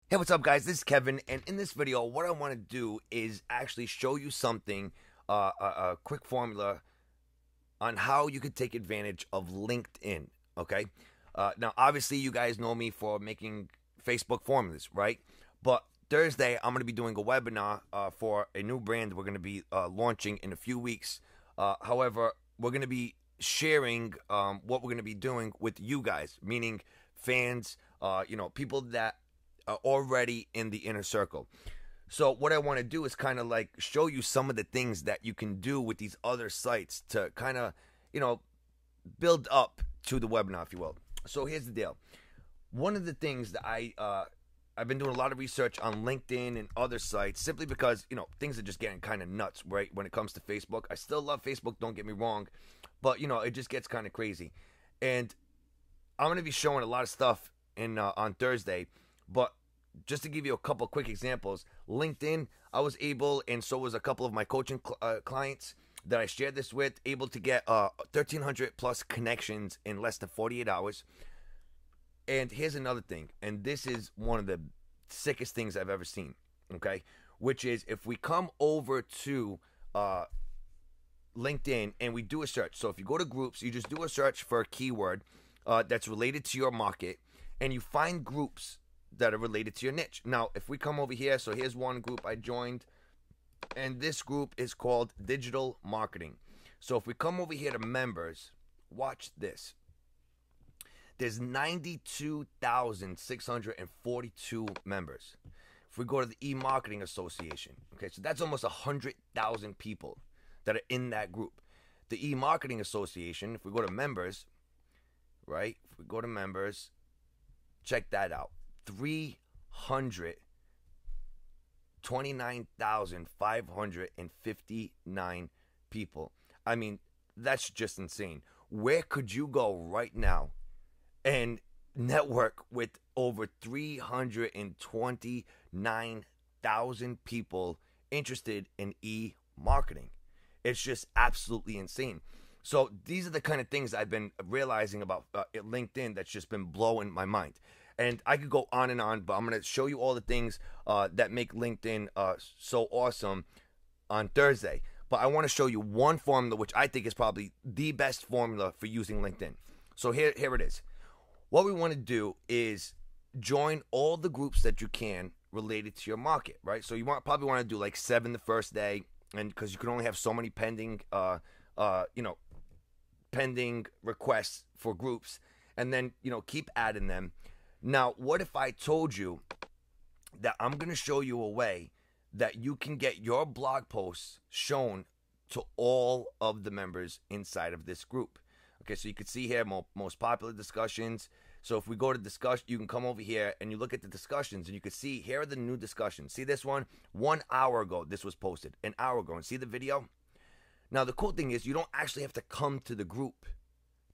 Hey, what's up, guys? This is Kevin, and in this video, what I want to do is actually show you something, a quick formula on how you could take advantage of LinkedIn. Okay, now obviously you guys know me for making Facebook formulas, right? But Thursday, I'm going to be doing a webinar for a new brand we're going to be launching in a few weeks. However, we're going to be sharing what we're going to be doing with you guys, meaning fans, people that are already in the inner circle. So what I want to do is kind of like show you some of the things that you can do with these other sites to kind of, build up to the webinar, if you will. So here's the deal. One of the things that I've been doing a lot of research on LinkedIn and other sites simply because, things are just getting kind of nuts, right? When it comes to Facebook. I still love Facebook, don't get me wrong, but it just gets kind of crazy. And I'm going to be showing a lot of stuff on Thursday. But just to give you a couple quick examples, LinkedIn, I was able, and so was a couple of my coaching clients that I shared this with, able to get 1,300 plus connections in less than 48 hours. And here's another thing, and this is one of the sickest things I've ever seen, okay? Which is if we come over to LinkedIn and we do a search. So if you go to groups, you just do a search for a keyword that's related to your market, and you find groups that are related to your niche. Now, if we come over here, so here's one group I joined, and this group is called Digital Marketing. So if we come over here to members, watch this. There's 92,642 members. If we go to the E-Marketing Association, okay, so that's almost 100,000 people that are in that group. The E-Marketing Association, if we go to members, right, if we go to members, check that out. 329,559 people. I mean, that's just insane. Where could you go right now and network with over 329,000 people interested in e-marketing? It's just absolutely insane. So these are the kind of things I've been realizing about LinkedIn that's just been blowing my mind. And I could go on and on, but I'm going to show you all the things that make LinkedIn so awesome on Thursday. But I want to show you one formula, which I think is probably the best formula for using LinkedIn. So here it is. What we want to do is join all the groups that you can related to your market, right? So you probably want to do like 7 the first day, and because you can only have so many pending pending requests for groups, and then keep adding them. Now, what if I told you that I'm going to show you a way that you can get your blog posts shown to all of the members inside of this group? Okay, so you can see here most popular discussions. So if we go to discuss, you can come over here and you look at the discussions, and you can see here are the new discussions. See this one? 1 hour ago, this was posted. An hour ago. And see the video? Now, the cool thing is you don't actually have to come to the group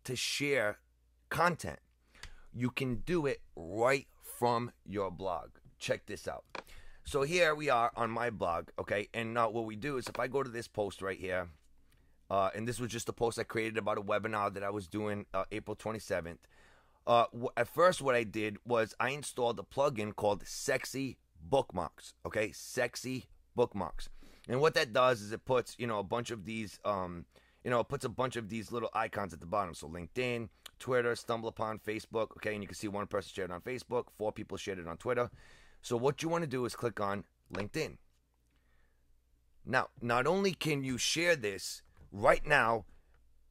to share content. You can do it right from your blog. Check this out. So here we are on my blog, okay? And now what we do is if I go to this post right here, and this was just a post I created about a webinar that I was doing April 27th. At first what I did was I installed a plugin called Sexy Bookmarks, okay? Sexy Bookmarks. And what that does is it puts, a bunch of these, it puts a bunch of these little icons at the bottom. So LinkedIn, Twitter, StumbleUpon, Facebook, okay? And you can see one person shared it on Facebook, 4 people shared it on Twitter. So what you want to do is click on LinkedIn. Now, not only can you share this right now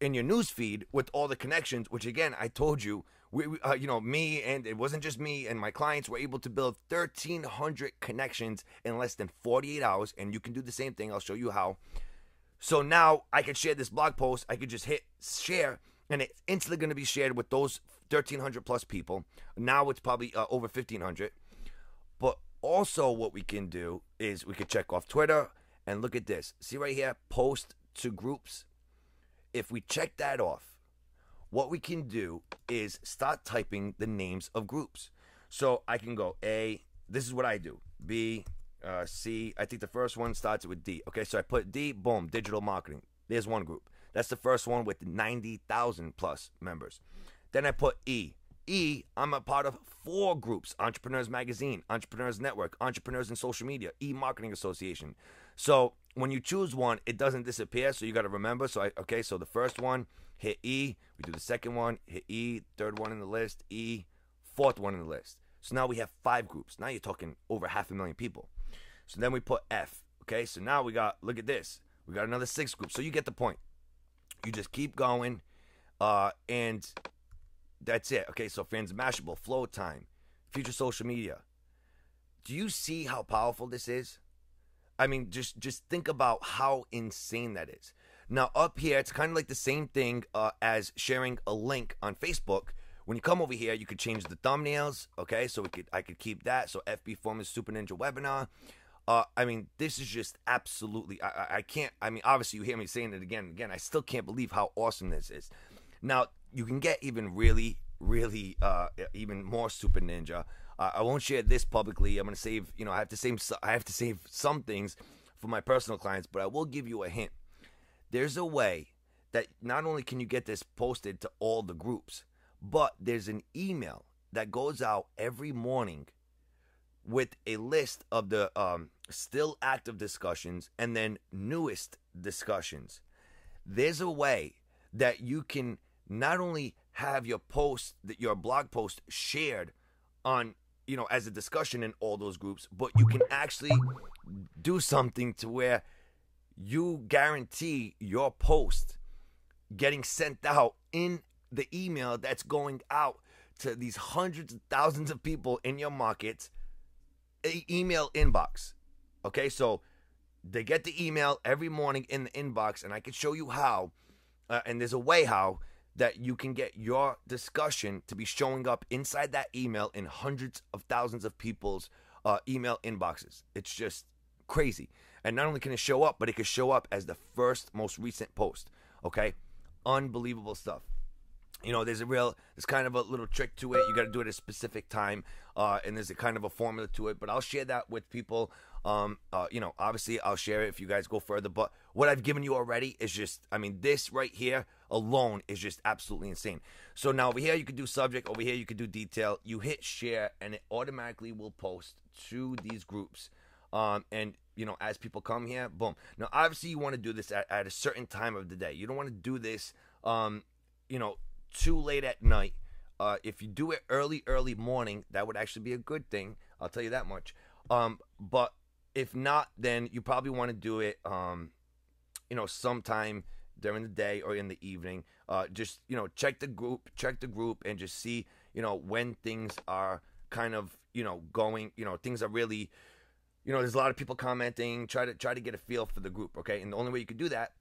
in your newsfeed with all the connections, which again, I told you, me, and it wasn't just me and my clients were able to build 1,300 connections in less than 48 hours. And you can do the same thing. I'll show you how. So now I could share this blog post. I could just hit share, and it's instantly going to be shared with those 1,300 plus people. Now it's probably over 1,500. But also what we can do is we could check off Twitter, and look at this. See right here, post to groups. If we check that off, what we can do is start typing the names of groups. So I can go A, this is what I do, B, C, I think the first one starts with D. Okay, so I put D, boom, digital marketing. There's one group. That's the first one with 90,000 plus members. Then I put E. E, I'm a part of 4 groups: Entrepreneurs Magazine, Entrepreneurs Network, Entrepreneurs in Social Media, E-Marketing Association. So when you choose one, it doesn't disappear, so you got to remember. So the first one, hit E. We do the second one, hit E. Third one in the list, E. Fourth one in the list. So now we have 5 groups. Now you're talking over 500,000 people. So then we put F. Okay, so now we got, look at this. We got another 6 groups. So you get the point. You just keep going, and that's it. Okay, so Fans of Mashable, Flow Time, Future Social Media. Do you see how powerful this is? I mean, just think about how insane that is. Now, up here, it's kind of like the same thing as sharing a link on Facebook. When you come over here, you could change the thumbnails. Okay, so I could keep that. So FB Form is Super Ninja Webinar. I mean, this is just absolutely, I can't, I mean, obviously you hear me saying it again and again. I still can't believe how awesome this is. Now, you can get even really, even more Super Ninja. I won't share this publicly. I'm going to save, I have to save some things for my personal clients, but I will give you a hint. There's a way that not only can you get this posted to all the groups, but there's an email that goes out every morning with a list of the still active discussions and then newest discussions. There's a way that you can not only have your post, your blog post shared on, as a discussion in all those groups, but you can actually do something to where you guarantee your post getting sent out in the email that's going out to these hundreds of thousands of people in your market, email inbox. Okay, so they get the email every morning in the inbox, and I can show you how, and there's a way how, that you can get your discussion to be showing up inside that email in hundreds of thousands of people's email inboxes. It's just crazy. And not only can it show up, but it can show up as the first most recent post. Okay, unbelievable stuff. There's kind of a little trick to it. You got to do it at a specific time, and there's a kind of a formula to it. But I'll share that with people. Obviously I'll share it if you guys go further. But what I've given you already is just, this right here alone is just absolutely insane. So now over here you could do subject. Over here you could do detail. You hit share, and it automatically will post to these groups. And as people come here, boom. Now obviously you want to do this at a certain time of the day. You don't want to do this, too late at night. If you do it early morning, that would actually be a good thing. I'll tell you that much. But if not, then you probably want to do it, sometime during the day or in the evening. Just, check the group and just see, when things are kind of, going, things are really, there's a lot of people commenting. Try to get a feel for the group. Okay. And the only way you can do that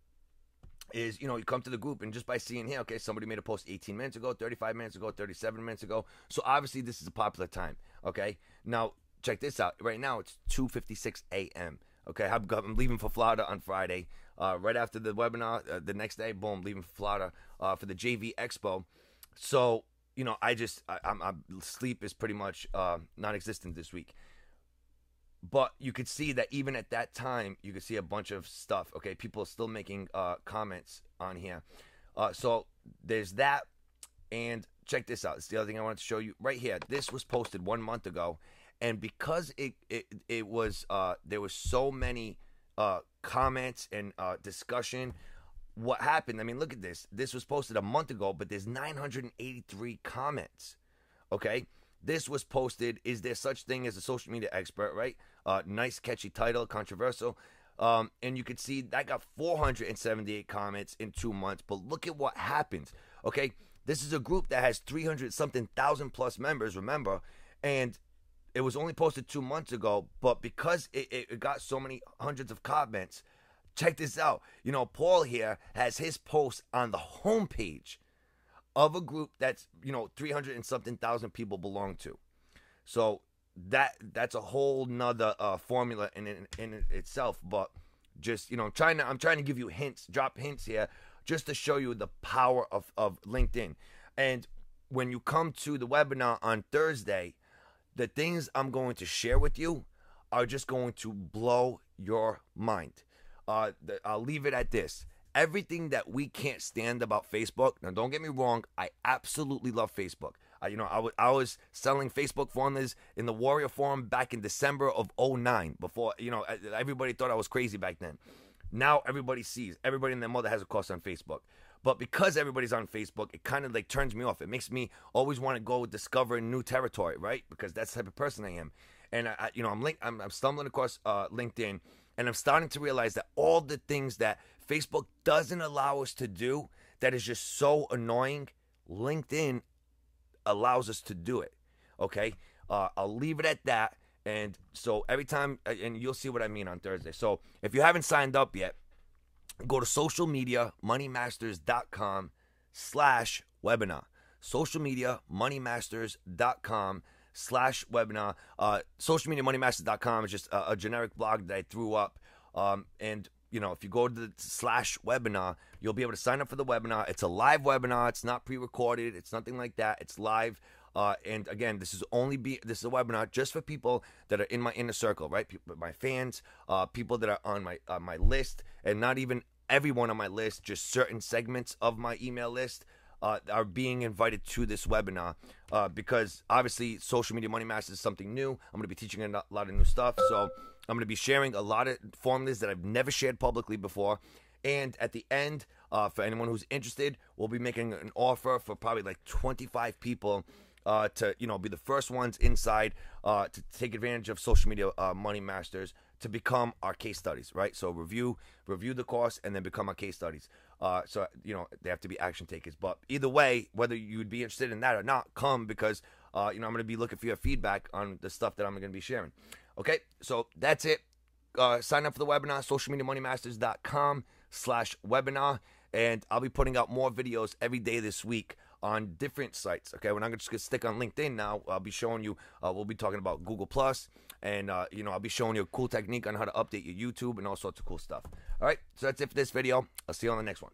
is, you come to the group, and just by seeing here, okay, somebody made a post 18 minutes ago, 35 minutes ago, 37 minutes ago. So obviously this is a popular time. Okay. Now check this out. Right now it's 2:56 a.m. Okay. I'm leaving for Florida on Friday. Right after the webinar, the next day, boom, leaving for Florida for the JV Expo. So, I'm sleep is pretty much non-existent this week. But you could see that even at that time, you could see a bunch of stuff. Okay, people are still making comments on here. So there's that. And check this out. It's the other thing I wanted to show you right here. This was posted 1 month ago, and because it was there was so many comments and discussion. What happened? Look at this. This was posted a month ago, but there's 983 comments. Okay. This was posted, is there such thing as a social media expert, right? Nice, catchy title, controversial. And you could see that got 478 comments in 2 months. But look at what happens, okay? This is a group that has 300-something thousand plus members, remember? And it was only posted 2 months ago, but because it got so many hundreds of comments, check this out. Paul here has his post on the homepage of a group that's 300 and something thousand people belong to. So that's a whole nother formula in itself. But just I'm trying to give you hints, drop hints here, just to show you the power of LinkedIn. And when you come to the webinar on Thursday, the things I'm going to share with you are just going to blow your mind. I'll leave it at this. Everything that we can't stand about Facebook, now don't get me wrong, I absolutely love Facebook. I was selling Facebook formulas in the Warrior Forum back in December of '09. Before, everybody thought I was crazy back then. Now everybody sees, everybody and their mother has a course on Facebook. But because everybody's on Facebook, it kind of like turns me off. It makes me always want to go discover new territory, right? Because that's the type of person I am. And I'm stumbling across LinkedIn, and I'm starting to realize that all the things that Facebook doesn't allow us to do, that is just so annoying, LinkedIn allows us to do it. Okay, I'll leave it at that. And so every time, and you'll see what I mean on Thursday. So if you haven't signed up yet, go to socialmediamoneymasters.com/webinar. socialmediamoneymasters.com/webinar. Socialmediamoneymasters.com is just a generic blog that I threw up. And if you go to the /webinar, you'll be able to sign up for the webinar. It's a live webinar. It's not pre-recorded. It's nothing like that. It's live. And again, this is a webinar just for people that are in my inner circle, right? My fans, people that are on my list, and not even everyone on my list, just certain segments of my email list are being invited to this webinar because obviously Social Media Money Masters is something new. I'm going to be teaching a lot of new stuff, so I'm going to be sharing a lot of formulas that I've never shared publicly before. And at the end, for anyone who's interested, we'll be making an offer for probably like 25 people to be the first ones inside to take advantage of Social Media Money Masters to become our case studies, right? So review the course and then become our case studies. So they have to be action takers. But either way, whether you'd be interested in that or not, come, because I'm going to be looking for your feedback on the stuff that I'm going to be sharing. Okay, so that's it. Sign up for the webinar, socialmediamoneymasters.com/webinar, and I'll be putting out more videos every day this week on different sites. Okay, we're not just gonna stick on LinkedIn now. I'll be showing you. We'll be talking about Google Plus, and I'll be showing you a cool technique on how to update your YouTube and all sorts of cool stuff. All right, so that's it for this video. I'll see you on the next one.